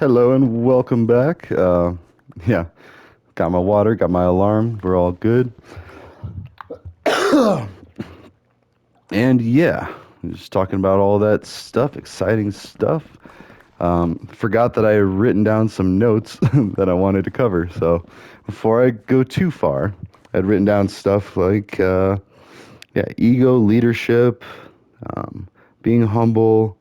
Hello and welcome back. Yeah, got my water, got my alarm. We're all good. And yeah, just talking about all that stuff, exciting stuff. Forgot that I had written down some notes that I wanted to cover. So before I go too far, I'd written down stuff like, yeah, ego, leadership, um, being humble.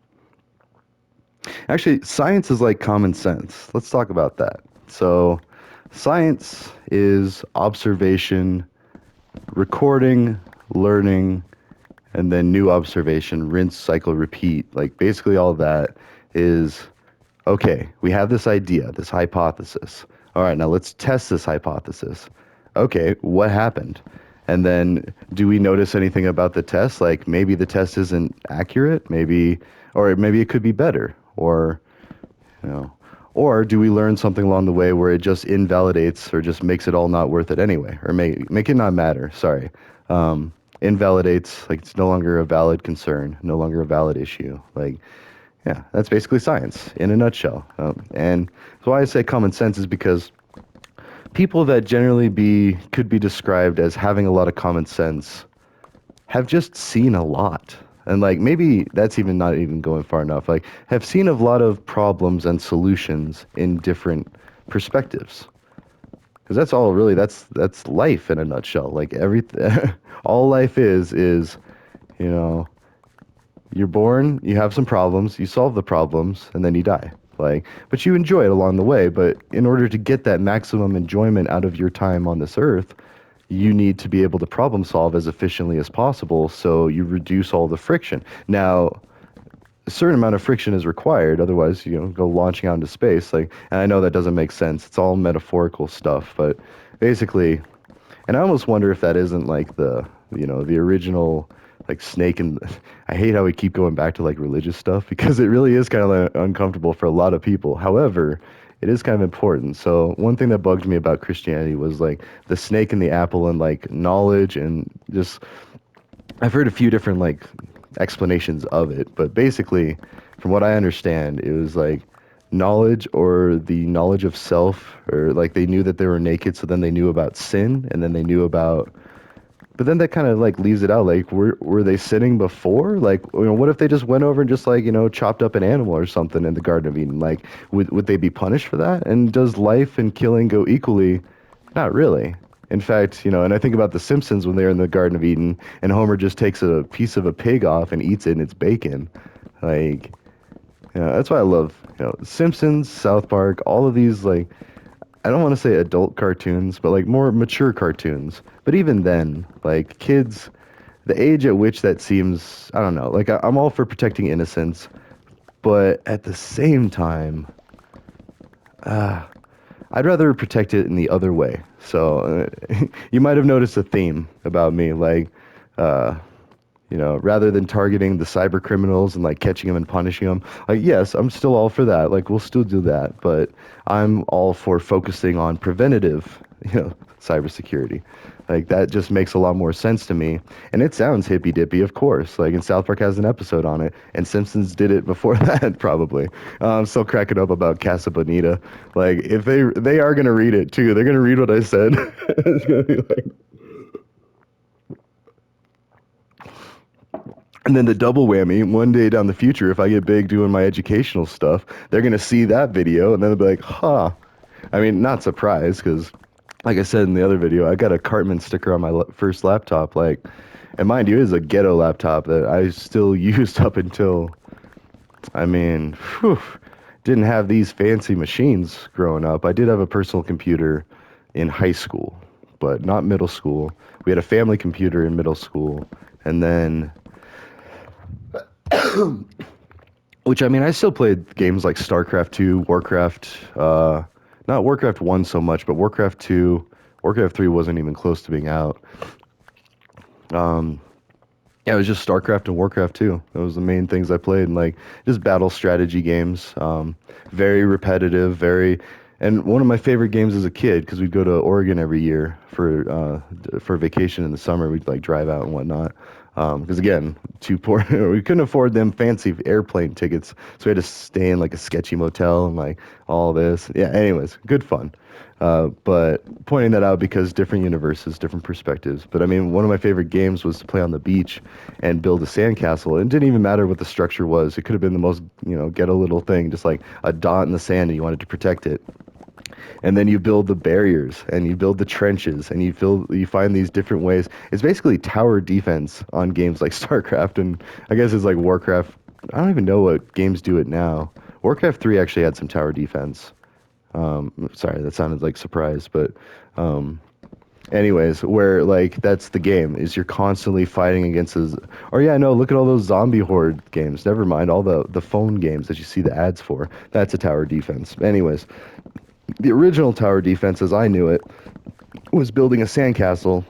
Actually, science is like common sense. Let's talk about that. So, science is observation, recording, learning, and then new observation, rinse, cycle, repeat. Like basically all of that is okay, we have this idea, this hypothesis. All right, now let's test this hypothesis. Okay, what happened? And then do we notice anything about the test? Like maybe the test isn't accurate, maybe, or maybe it could be better, or you know, or do we learn something along the way where it just invalidates or just makes it all not worth it anyway, or make it not matter? Sorry, invalidates, like it's no longer a valid concern, no longer a valid issue. Like, yeah, that's basically science in a nutshell. And so why I say common sense is because people that generally be could be described as having a lot of common sense have just seen a lot. And like maybe that's even not even going far enough. Like have seen a lot of problems and solutions in different perspectives. Because that's all really that's life in a nutshell. Like everything all life is, you know, you're born, you have some problems, you solve the problems, and then you die. Like, but you enjoy it along the way. But in order to get that maximum enjoyment out of your time on this earth, you need to be able to problem solve as efficiently as possible so you reduce all the friction. Now, a certain amount of friction is required, otherwise, go launching out into space. Like, and I know that doesn't make sense. It's all metaphorical stuff, but basically, and I almost wonder if that isn't like the original like snake and I hate how we keep going back to like religious stuff because it really is kind of like uncomfortable for a lot of people. However, it is kind of important. So one thing that bugged me about Christianity was like the snake and the apple and like knowledge and just I've heard a few different like explanations of it, but basically from what I understand, it was like knowledge or the knowledge of self or like they knew that they were naked so then they knew about sin and then they knew about but then that kind of like leaves it out. Like, were they sinning before? Like, what if they just went over and just like chopped up an animal or something in the Garden of Eden? Like, would they be punished for that? And does life and killing go equally? Not really. In fact, and I think about the Simpsons when they're in the Garden of Eden, and Homer just takes a piece of a pig off and eats it, and it's bacon. Like, that's why I love Simpsons, South Park, all of these like I don't want to say adult cartoons, but like more mature cartoons. But even then, like kids, the age at which that seems, I don't know, like I'm all for protecting innocence, but at the same time, I'd rather protect it in the other way. So you might have noticed a theme about me, like, uh, rather than targeting the cyber criminals and like catching them and punishing them, like, yes, I'm still all for that. Like, we'll still do that, but I'm all for focusing on preventative, cybersecurity. Like, that just makes a lot more sense to me. And it sounds hippy dippy, of course. Like, and South Park has an episode on it, and Simpsons did it before that, probably. I'm still cracking up about Casa Bonita. Like, if they are gonna read it too, they're gonna read what I said. It's gonna be like. And then the double whammy, one day down the future, if I get big doing my educational stuff, they're going to see that video and then they'll be like, huh. I mean, not surprised because, like I said in the other video, I got a Cartman sticker on my first laptop. Like, and mind you, it is a ghetto laptop that I still used up until, I mean, whew, didn't have these fancy machines growing up. I did have a personal computer in high school, but not middle school. We had a family computer in middle school. And then which I mean, I still played games like StarCraft 2, Warcraft, not Warcraft 1 so much, but Warcraft 2, Warcraft 3 wasn't even close to being out. Um, yeah, it was just StarCraft and Warcraft 2. Those was the main things I played, and like just battle strategy games. Very repetitive, and one of my favorite games as a kid because we'd go to Oregon every year for vacation in the summer. We'd like drive out and whatnot. Because again, too poor, we couldn't afford them fancy airplane tickets, so we had to stay in like a sketchy motel and like all this. Yeah. Anyways, good fun. But pointing that out because different universes, different perspectives. But I mean, one of my favorite games was to play on the beach and build a sandcastle. It didn't even matter what the structure was. It could have been the most, ghetto little thing, just like a dot in the sand, and you wanted to protect it. And then you build the barriers and you build the trenches and you find these different ways. It's basically tower defense on games like StarCraft, and I guess it's like Warcraft. I don't even know what games do it now. Warcraft 3 actually had some tower defense. Sorry, that sounded like surprise, but um, anyways, where like that's the game is you're constantly fighting against those. Or yeah, no, look at all those zombie horde games. Never mind all the phone games that you see the ads for. That's a tower defense. Anyways, the original tower defense, as I knew it, was building a sandcastle,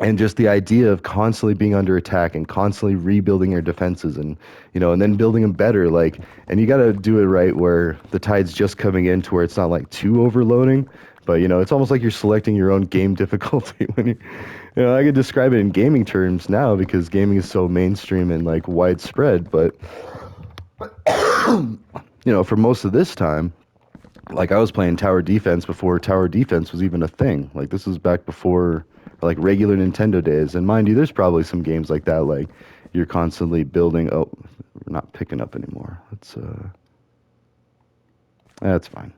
and just the idea of constantly being under attack and constantly rebuilding your defenses, and then building them better. Like, and you got to do it right where the tide's just coming in to where it's not like too overloading. But it's almost like you're selecting your own game difficulty when I could describe it in gaming terms now because gaming is so mainstream and like widespread. But for most of this time, like I was playing tower defense before tower defense was even a thing. Like this was back before like regular Nintendo days. And mind you, there's probably some games like that. Like you're constantly building. Oh, we're not picking up anymore. That's fine. It's fine.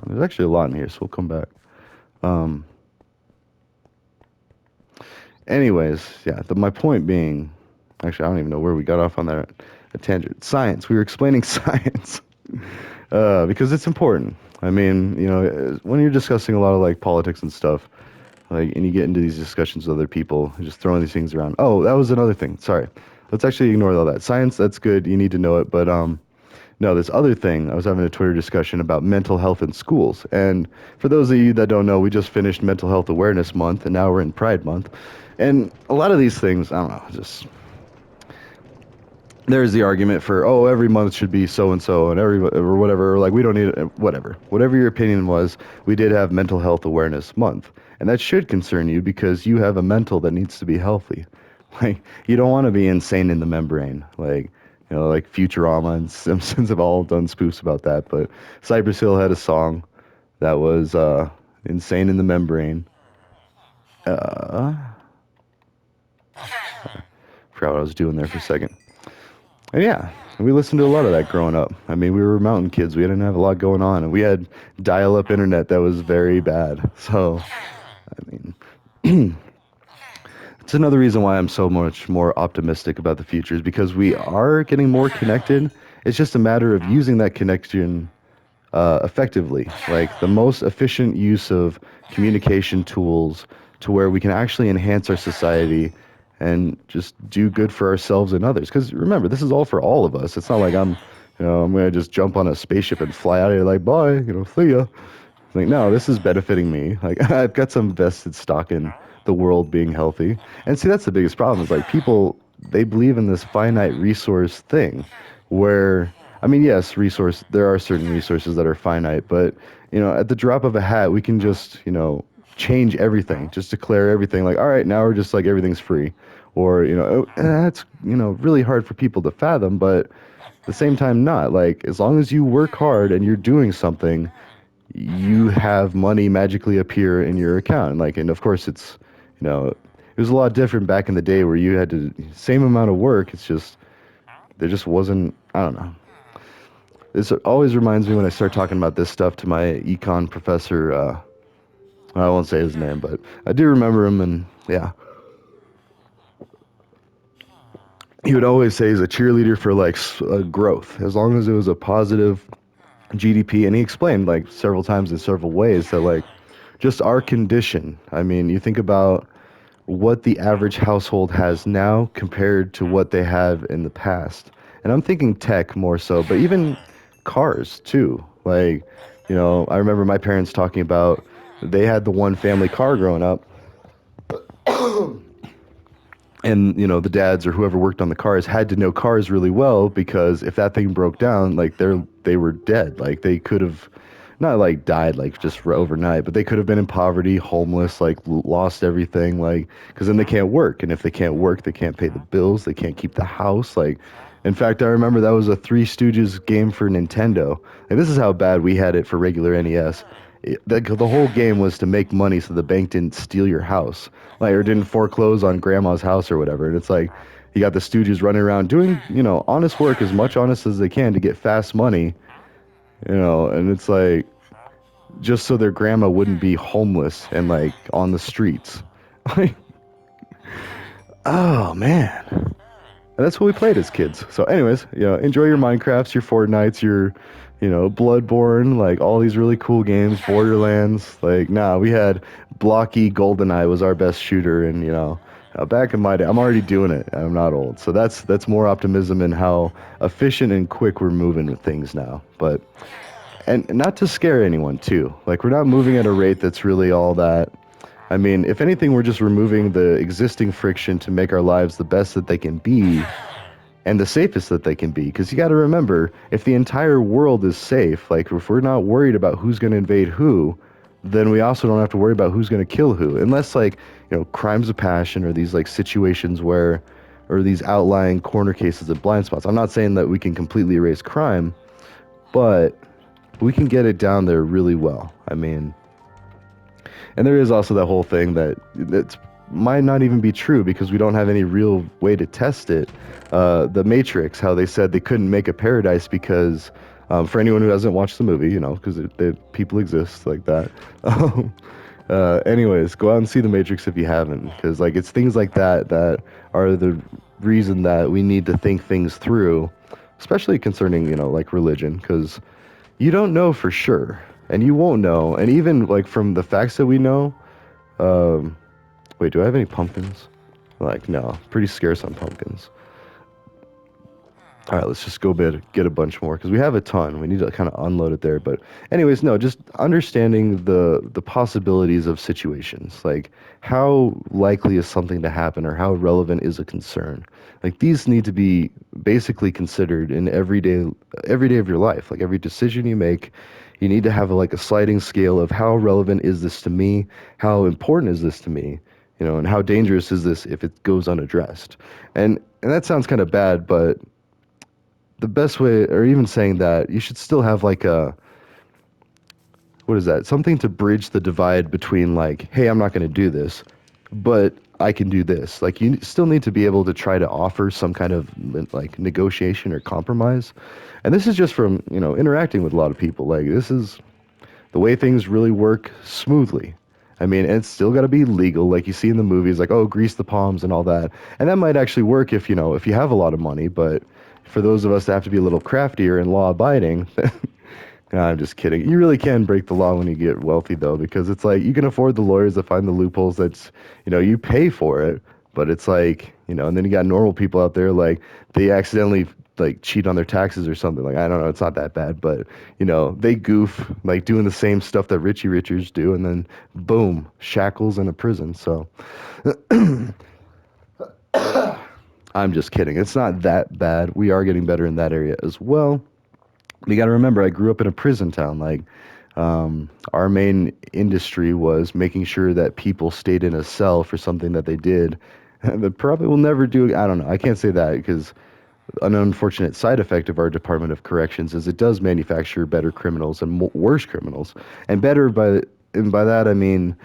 There's actually a lot in here, so we'll come back. Um. Anyways, yeah. My point being, actually, I don't even know where we got off on that tangent. Science. We were explaining science. Because it's important. I mean, when you're discussing a lot of like politics and stuff, like, and you get into these discussions with other people, just throwing these things around. Oh, that was another thing. Sorry, let's actually ignore all that. Science, that's good. You need to know it, but no, this other thing. I was having a Twitter discussion about mental health in schools, and for those of you that don't know, we just finished Mental Health Awareness Month, and now we're in Pride Month, and a lot of these things, I don't know, just there's the argument for every month should be so and so and every or whatever, or like we don't need it, whatever your opinion was. We did have Mental Health Awareness Month, and that should concern you because you have a mental that needs to be healthy. Like you don't want to be insane in the membrane, like like Futurama and Simpsons have all done spoofs about that. But Cypress Hill had a song that was insane in the membrane. uh Forgot what I was doing there for a second. And yeah, we listened to a lot of that growing up. I mean, we were mountain kids. We didn't have a lot going on, and we had dial-up internet that was very bad. So, I mean, it's another reason why I'm so much more optimistic about the future is because we are getting more connected. It's just a matter of using that connection effectively, like the most efficient use of communication tools to where we can actually enhance our society and just do good for ourselves and others. Because remember, this is all for all of us. It's not like I'm going to just jump on a spaceship and fly out of here like, bye, see ya. Like, no, this is benefiting me. Like, I've got some vested stock in the world being healthy. And see, that's the biggest problem is like people, they believe in this finite resource thing where, I mean, yes, there are certain resources that are finite, but, at the drop of a hat, we can just, change everything, just declare everything like, all right, now we're just like everything's free. Or, that's, really hard for people to fathom, but at the same time, not. Like, as long as you work hard and you're doing something, you have money magically appear in your account. And of course it was a lot different back in the day where you had to same amount of work. It's just there just wasn't, I don't know. This always reminds me when I start talking about this stuff to my econ professor. I won't say his name, but I do remember him, and yeah, he would always say he's a cheerleader for like growth, as long as it was a positive GDP. And he explained like several times in several ways that like just our condition. I mean, you think about what the average household has now compared to what they have in the past. And I'm thinking tech more so, but even cars too. Like, I remember my parents talking about they had the one family car growing up, and the dads or whoever worked on the cars had to know cars really well because if that thing broke down, like they were dead. Like they could have not like died like just for overnight, but they could have been in poverty, homeless, like lost everything, like because then they can't work, and if they can't work, they can't pay the bills, they can't keep the house. Like, in fact, I remember that was a Three Stooges game for Nintendo, and this is how bad we had it for regular NES. The whole game was to make money so the bank didn't steal your house, like or didn't foreclose on grandma's house or whatever. And it's like you got the Stooges running around doing honest work, as much honest as they can to get fast money, and it's like just so their grandma wouldn't be homeless and like on the streets. Like, oh man. And that's what we played as kids. So anyways, enjoy your Minecrafts, your Fortnites, your Bloodborne, like all these really cool games, Borderlands. Like, nah, we had blocky GoldenEye was our best shooter, and back in my day, I'm already doing it. I'm not old. So that's more optimism in how efficient and quick we're moving with things now. But and not to scare anyone too. Like, we're not moving at a rate that's really all that. I mean, if anything, we're just removing the existing friction to make our lives the best that they can be and the safest that they can be. Because you got to remember, if the entire world is safe, like if we're not worried about who's going to invade who, then we also don't have to worry about who's going to kill who. Unless, like, crimes of passion or these like situations where, or these outlying corner cases of blind spots. I'm not saying that we can completely erase crime, but we can get it down there really well. I mean, and there is also that whole thing that might not even be true because we don't have any real way to test it. The Matrix, how they said they couldn't make a paradise because, for anyone who hasn't watched the movie, because people exist like that. Anyways, go out and see the Matrix if you haven't, because like it's things like that that are the reason that we need to think things through, especially concerning like religion, because you don't know for sure, and you won't know. And even like from the facts that we know, um, wait, do I have any pumpkins? Like, no, pretty scarce on pumpkins. All right, let's just go get a bunch more because we have a ton. We need to kind of unload it there. But anyways, no, just understanding the possibilities of situations, like how likely is something to happen or how relevant is a concern. Like these need to be basically considered in every day of your life. Like every decision you make, you need to have like a sliding scale of how relevant is this to me, how important is this to me, and how dangerous is this if it goes unaddressed. And that sounds kind of bad, but the best way, or even saying that, you should still have like what is that? Something to bridge the divide between like, hey, I'm not going to do this, but I can do this. Like you still need to be able to try to offer some kind of like negotiation or compromise. And this is just from, interacting with a lot of people. Like this is the way things really work smoothly. I mean, and it's still got to be legal, like you see in the movies, like, oh, grease the palms and all that. And that might actually work if you have a lot of money, but for those of us that have to be a little craftier and law abiding, no, I'm just kidding. You really can break the law when you get wealthy, though, because it's like you can afford the lawyers to find the loopholes. That's, you pay for it, but it's like, and then you got normal people out there, like they accidentally like cheat on their taxes or something. Like, I don't know, it's not that bad, but they goof, like doing the same stuff that Richie Richards do, and then boom, shackles in a prison. So I'm just kidding. It's not that bad. We are getting better in that area as well. You got to remember, I grew up in a prison town. Like, our main industry was making sure that people stayed in a cell for something that they did and that probably will never do. I don't know. I can't say that because an unfortunate side effect of our Department of Corrections is it does manufacture better criminals and worse criminals. And by that I mean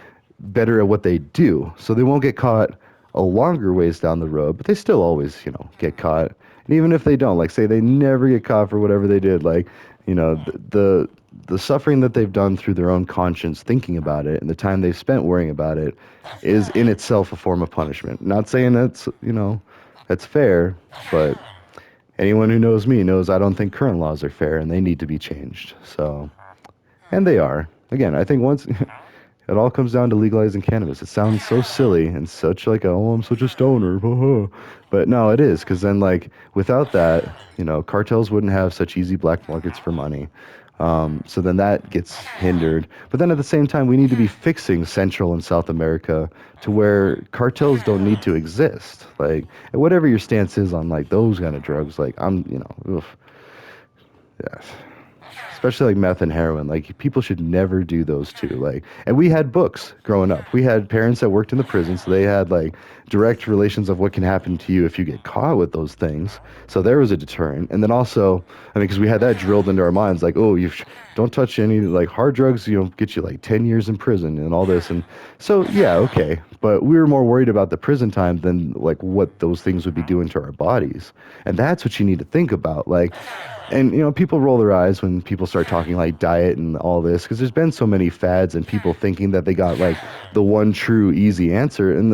better at what they do. So they won't get caught a longer ways down the road, but they still always, get caught. And even if they don't, like say they never get caught for whatever they did, like, the suffering that they've done through their own conscience thinking about it and the time they've spent worrying about it is in itself a form of punishment. Not saying that's fair, but anyone who knows me knows I don't think current laws are fair and they need to be changed. So, and they are. Again, I think once it all comes down to legalizing cannabis. It sounds so silly and such like, oh, I'm such a stoner. But no, it is, because then like without that, cartels wouldn't have such easy black markets for money. So then that gets hindered. But then at the same time, we need to be fixing Central and South America to where cartels don't need to exist. Like, and whatever your stance is on like those kind of drugs, like I'm, oof, yeah, especially like meth and heroin. Like people should never do those two. Like, and we had books growing up. We had parents that worked in the prison, so they had like direct relations of what can happen to you if you get caught with those things. So there was a deterrent. And then also, I mean, because we had that drilled into our minds, like, oh, don't touch any like hard drugs, get you like 10 years in prison and all this. And so, yeah, okay. But we were more worried about the prison time than like what those things would be doing to our bodies. And that's what you need to think about. Like, and people roll their eyes when people start talking like diet and all this because there's been so many fads and people thinking that they got like the one true easy answer, and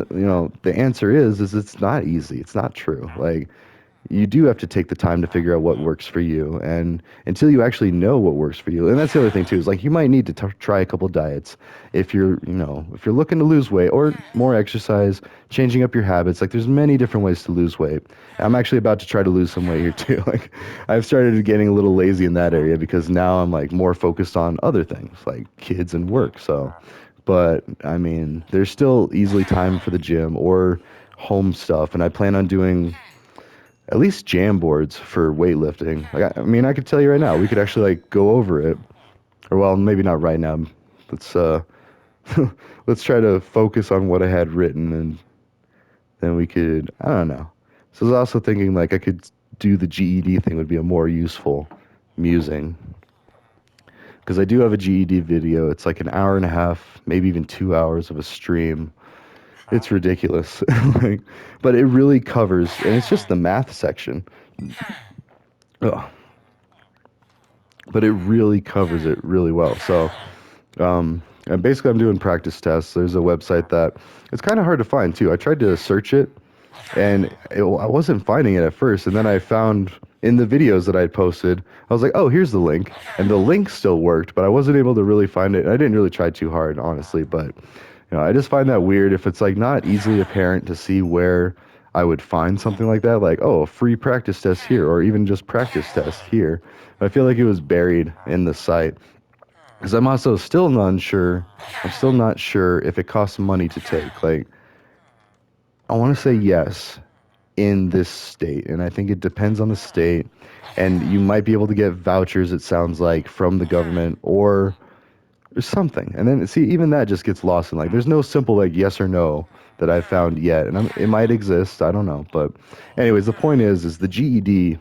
the answer is it's not easy. It's not true. Like you do have to take the time to figure out what works for you, and until you actually know what works for you. And that's the other thing too, is like you might need to try a couple diets if you're looking to lose weight or more exercise, changing up your habits. Like there's many different ways to lose weight. I'm actually about to try to lose some weight here too. Like I've started getting a little lazy in that area because now I'm like more focused on other things like kids and work. So but I mean there's still easily time for the gym or home stuff, and I plan on doing at least jam boards for weightlifting. Like, I mean, I could tell you right now, we could actually like go over it, or well, maybe not right now. Let's let's try to focus on what I had written, and then we could. I don't know. So I was also thinking like I could do the GED thing would be a more useful musing because I do have a GED video. It's like an hour and a half, maybe even 2 hours of a stream. It's ridiculous, like, but it really covers, and it's just the math section. Ugh. But it really covers it really well. So, and basically, I'm doing practice tests. There's a website that it's kind of hard to find too. I tried to search it, and I wasn't finding it at first. And then I found in the videos that I had posted, I was like, oh, here's the link, and the link still worked, but I wasn't able to really find it. I didn't really try too hard, honestly, but I just find that weird if it's like not easily apparent to see where I would find something like that, like, oh, free practice test here, or even just practice test here. I feel like it was buried in the site. Because I'm also still not unsure. I'm still not sure if it costs money to take. Like, I want to say yes in this state, and I think it depends on the state. And you might be able to get vouchers, it sounds like, from the government or something. And then, see, even that just gets lost in like, there's no simple like yes or no that I've found yet. And it might exist, I don't know. But, anyways, the point is the GED.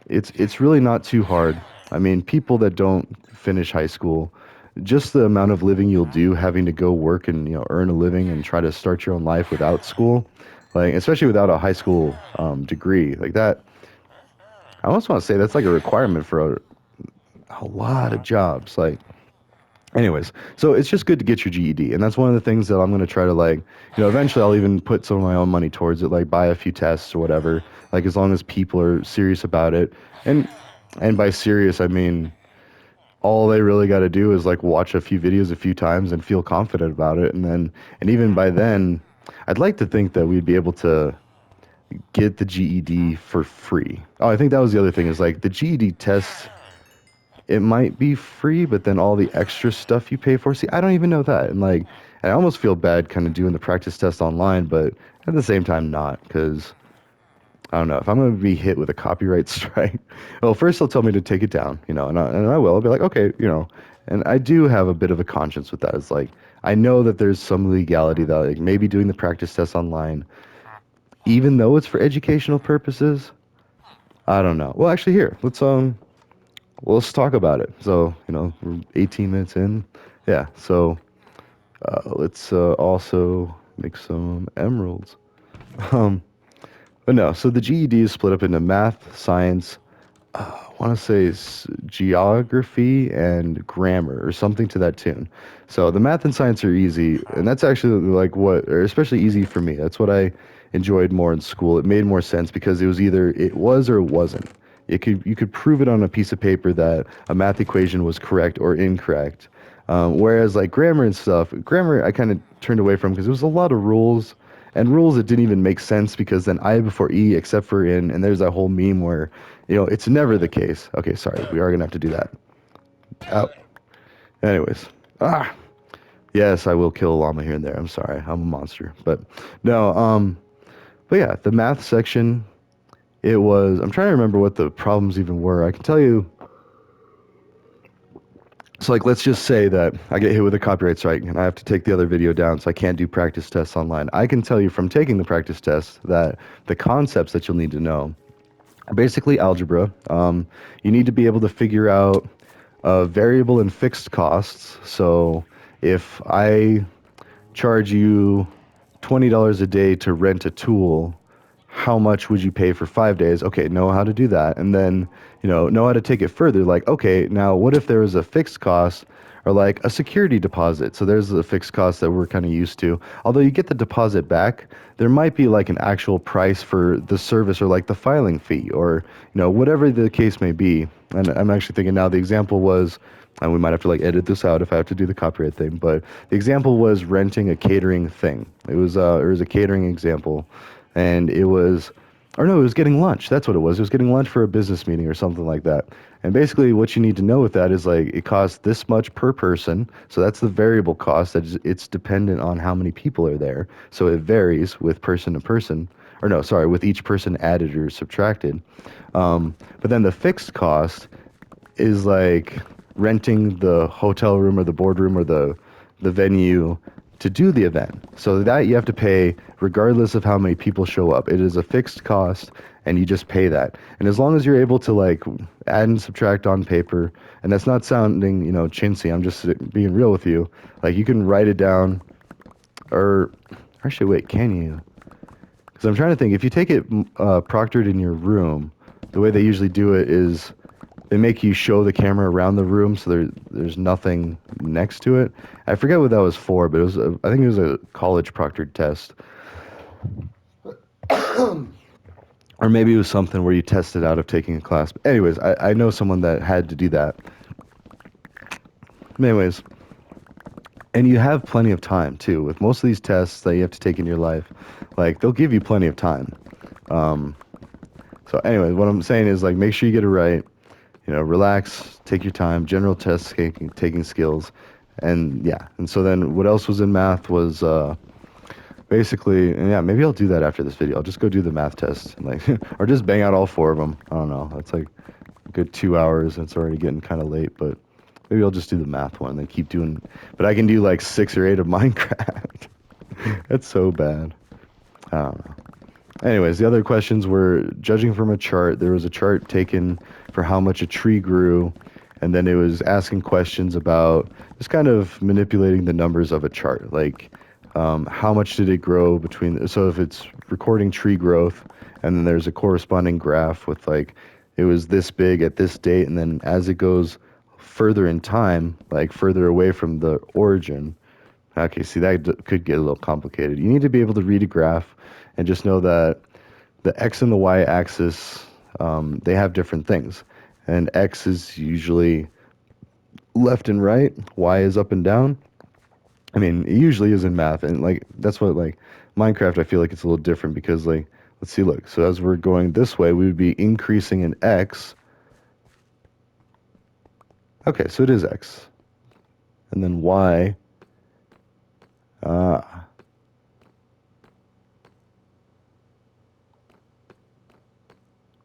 It's really not too hard. I mean, people that don't finish high school, just the amount of living you'll do having to go work and earn a living and try to start your own life without school, like especially without a high school degree like that. I almost want to say that's like a requirement for a lot of jobs. Like, anyways, so it's just good to get your GED, and that's one of the things that I'm going to try to like, eventually I'll even put some of my own money towards it, like buy a few tests or whatever, like as long as people are serious about it. And by serious, I mean all they really got to do is like watch a few videos a few times and feel confident about it, and even by then, I'd like to think that we'd be able to get the GED for free. Oh, I think that was the other thing is like the GED test, it might be free, but then all the extra stuff you pay for. See, I don't even know that. And like, I almost feel bad kind of doing the practice test online, but at the same time, not because I don't know if I'm going to be hit with a copyright strike. Well, first they'll tell me to take it down, and I will. I'll be like, okay, and I do have a bit of a conscience with that. It's like, I know that there's some legality that like maybe doing the practice test online, even though it's for educational purposes. I don't know. Well, actually, here, let's talk about it. So, we're 18 minutes in. Yeah. So, let's also make some emeralds. Um, but no, so the GED is split up into math, science, I want to say geography and grammar or something to that tune. So the math and science are easy, and that's actually like or especially easy for me. That's what I enjoyed more in school. It made more sense because it was either it was or it wasn't. You could prove it on a piece of paper that a math equation was correct or incorrect. Whereas like grammar and stuff, grammar I kind of turned away from because there was a lot of rules and rules that didn't even make sense because then I before E except for in, and there's that whole meme where it's never the case. Okay, sorry, we are gonna have to do that. Oh, anyways, ah, yes, I will kill a llama here and there. I'm sorry, I'm a monster, but no, but yeah, the math section, it was. I'm trying to remember what the problems even were. I can tell you. So like let's just say that I get hit with a copyright strike and I have to take the other video down so I can't do practice tests online. I can tell you from taking the practice test that the concepts that you'll need to know are basically algebra. You need to be able to figure out variable and fixed costs. So if I charge you $20 a day to rent a tool, how much would you pay for 5 days? Okay, know how to do that. And then, know how to take it further. Like, okay, now what if there was a fixed cost or like a security deposit? So there's the fixed cost that we're kind of used to. Although you get the deposit back, there might be like an actual price for the service or like the filing fee or, whatever the case may be. And I'm actually thinking now the example was, and we might have to like edit this out if I have to do the copyright thing, but the example was renting a catering thing. It was a catering example, and it was, or no, it was getting lunch. That's what it was. It was getting lunch for a business meeting or something like that. And basically, what you need to know with that is like it costs this much per person. So that's the variable cost. It's dependent on how many people are there. So it varies with person to person, or no, sorry, with each person added or subtracted. But then the fixed cost is like renting the hotel room or the boardroom or the venue to do the event. So that you have to pay regardless of how many people show up. It is a fixed cost and you just pay that. And as long as you're able to like add and subtract on paper, and that's not sounding, chintzy, I'm just being real with you. Like you can write it down or actually wait, can you? Because I'm trying to think, if you take it proctored in your room, the way they usually do it is they make you show the camera around the room so there's nothing next to it. I forget what that was for, but I think it was a college proctored test. Or maybe it was something where you tested out of taking a class. But anyways, I know someone that had to do that. Anyways, and you have plenty of time too. With most of these tests that you have to take in your life, like they'll give you plenty of time. So anyways, what I'm saying is like make sure you get it right. Relax, take your time, general test taking skills. And yeah, and so then what else was in math was basically, and yeah, maybe I'll do that after this video. I'll just go do the math test, and like, or just bang out all four of them. I don't know. That's like a good 2 hours, and it's already getting kind of late, but maybe I'll just do the math one and then keep doing, but I can do like 6 or 8 of Minecraft. That's so bad. I don't know. Anyways, the other questions were judging from a chart. There was a chart taken for how much a tree grew, and then it was asking questions about just kind of manipulating the numbers of a chart. Like, how much did it grow between, so if it's recording tree growth, and then there's a corresponding graph with like, it was this big at this date, and then as it goes further in time, like further away from the origin. Okay, see, that could get a little complicated. You need to be able to read a graph and just know that the x and the y axis, they have different things. And x is usually left and right, y is up and down. I mean, it usually is in math, and like that's what like Minecraft, I feel like it's a little different because like, let's see, look. So as we're going this way, we would be increasing in x. Okay, so it is x. And then y.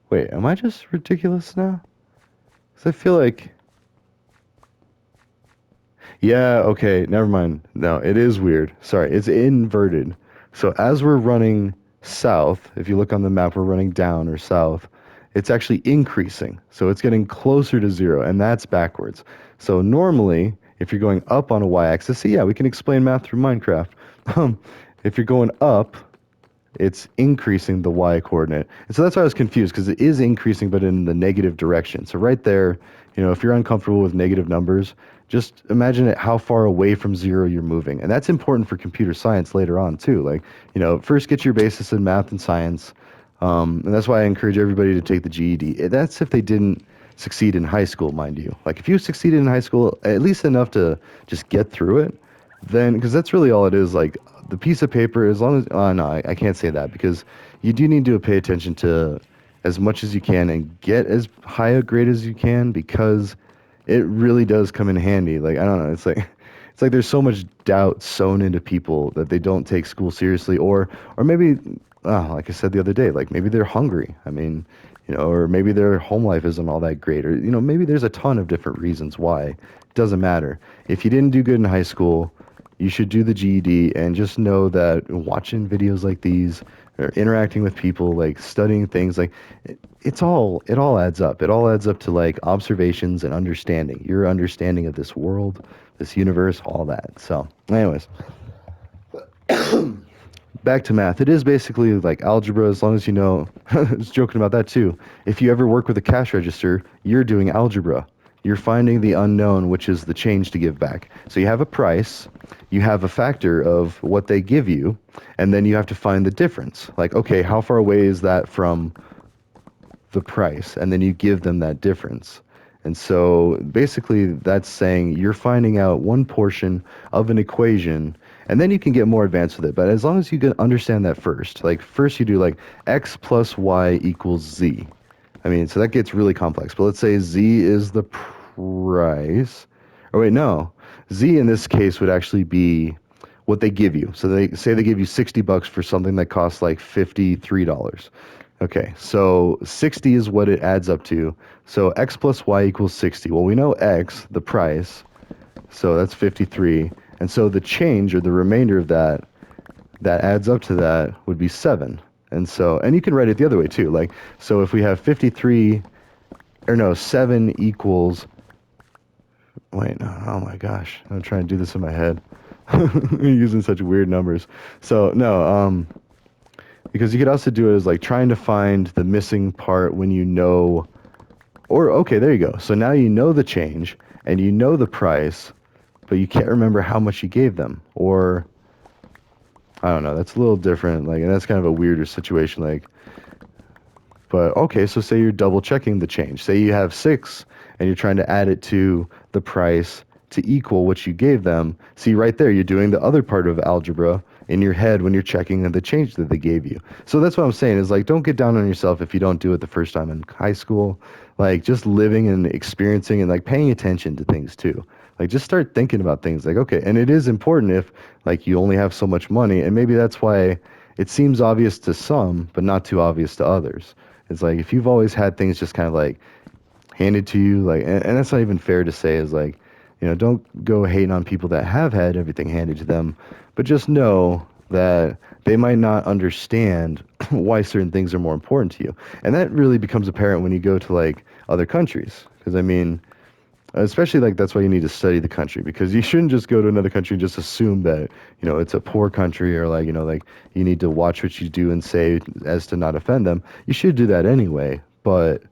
Wait, am I just ridiculous now? Because I feel like... Yeah, okay, never mind. No, it is weird. Sorry, it's inverted. So as we're running south, if you look on the map, we're running down or south, it's actually increasing. So it's getting closer to 0, and that's backwards. So normally, if you're going up on a y-axis, so yeah, we can explain math through Minecraft. If you're going up, it's increasing the y coordinate. And so that's why I was confused, because it is increasing, but in the negative direction. So right there, if you're uncomfortable with negative numbers, just imagine it how far away from 0 you're moving. And that's important for computer science later on too. Like, first get your basis in math and science. And that's why I encourage everybody to take the GED. That's if they didn't succeed in high school, mind you. Like if you succeeded in high school, at least enough to just get through it, then, because that's really all it is, like the piece of paper, as long as, no, I can't say that, because you do need to pay attention to as much as you can and get as high a grade as you can, because it really does come in handy. Like, I don't know, it's like there's so much doubt sewn into people that they don't take school seriously, or maybe, like I said the other day, like maybe they're hungry. I mean, or maybe their home life isn't all that great, or maybe there's a ton of different reasons why. It doesn't matter. If you didn't do good in high school, you should do the GED and just know that watching videos like these or interacting with people, like studying things, like it all adds up. It all adds up to like observations and understanding, your understanding of this world, this universe, all that. So, anyways, back to math. It is basically like algebra as long as you know. I was joking about that too. If you ever work with a cash register, you're doing algebra. You're finding the unknown, which is the change to give back. So you have a price, you have a factor of what they give you, and then you have to find the difference. Like, okay, how far away is that from the price? And then you give them that difference. And so basically that's saying you're finding out one portion of an equation, and then you can get more advanced with it. But as long as you can understand that first, like first you do like x plus y equals z. I mean, so that gets really complex. But let's say z is the price. Or wait, no. Z in this case would actually be what they give you. So they say they give you $60 for something that costs like $53. Okay, so 60 is what it adds up to. So x plus y equals 60. Well, we know x, the price, so that's 53. And so the change or the remainder of that that adds up to that would be 7. And so, and you can write it the other way too. Like, so if we have 53, or no, 7 equals, wait, no, oh my gosh, I'm trying to do this in my head. Using such weird numbers. So, no, because you could also do it as like trying to find the missing part when you know, or okay, there you go. So now you know the change and you know the price, but you can't remember how much you gave them. Or, I don't know, that's a little different. Like, and that's kind of a weirder situation. Like, but okay, so say you're double checking the change. Say you have 6 and you're trying to add it to the price to equal what you gave them. See, right there, you're doing the other part of algebra in your head when you're checking the change that they gave you. So that's what I'm saying is like, don't get down on yourself if you don't do it the first time in high school. Like, just living and experiencing and like paying attention to things too. Like, just start thinking about things like, okay, and it is important if like you only have so much money, and maybe that's why it seems obvious to some, but not too obvious to others. It's like if you've always had things just kind of like handed to you, like, and that's not even fair to say, is like, don't go hating on people that have had everything handed to them, but just know that they might not understand why certain things are more important to you. And that really becomes apparent when you go to like other countries. Because I mean, especially like that's why you need to study the country, because you shouldn't just go to another country and just assume that it's a poor country, or like like you need to watch what you do and say as to not offend them. You should do that anyway, but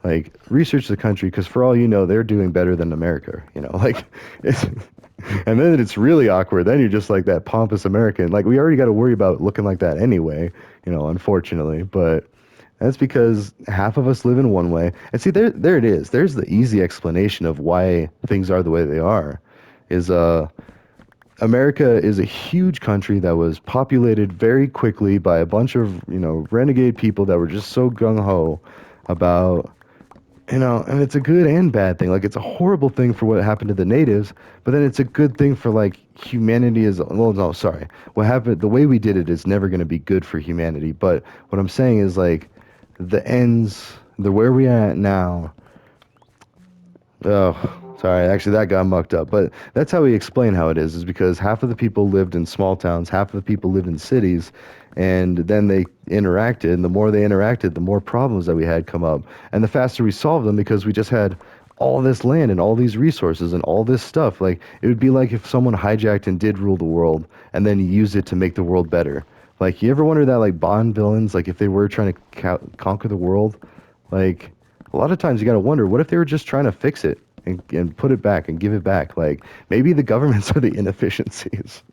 like research the country, because for all you know they're doing better than America, like it's, and then it's really awkward. Then you're just like that pompous American. Like, we already got to worry about looking like that anyway, unfortunately. But that's because half of us live in one way. And see, there it is. There's the easy explanation of why things are the way they are. Is America is a huge country that was populated very quickly by a bunch of renegade people that were just so gung ho about, and it's a good and bad thing. Like, it's a horrible thing for what happened to the natives, but then it's a good thing for like humanity as well. No, sorry. What happened, the way we did it is never going to be good for humanity. But what I'm saying is like the ends, the where we are at now. Oh, sorry. Actually, that got mucked up. But that's how we explain how it is because half of the people lived in small towns, half of the people lived in cities, and then they interacted. And the more they interacted, the more problems that we had come up. And the faster we solved them because we just had all this land and all these resources and all this stuff. Like, it would be like if someone hijacked and did rule the world and then used it to make the world better. Like, you ever wonder that, like, Bond villains, like, if they were trying to conquer the world, like, a lot of times you got to wonder, what if they were just trying to fix it and put it back and give it back? Like, maybe the governments are the inefficiencies.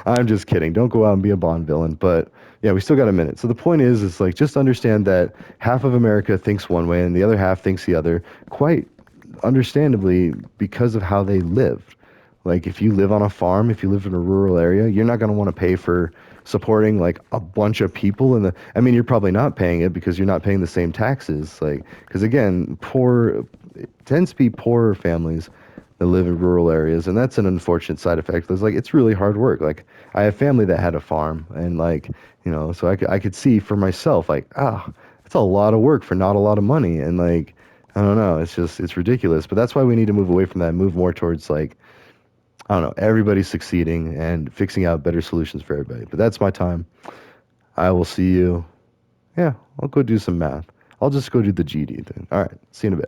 I'm just kidding. Don't go out and be a Bond villain. But yeah, we still got a minute. So the point is like, just understand that half of America thinks one way and the other half thinks the other, quite understandably, because of how they lived. Like, if you live on a farm, if you live in a rural area, you're not going to want to pay for supporting like a bunch of people I mean, you're probably not paying it because you're not paying the same taxes. Like, because again, it tends to be poorer families that live in rural areas, and that's an unfortunate side effect. It's like, it's really hard work. Like, I have family that had a farm, and like, so I could see for myself, like, It's a lot of work for not a lot of money. And like, I don't know, it's just, it's ridiculous. But that's why we need to move away from that, move more towards like, I don't know, everybody succeeding and fixing out better solutions for everybody. But that's my time. I will see you. Yeah, I'll go do some math. I'll just go do the GD thing. All right, see you in a bit.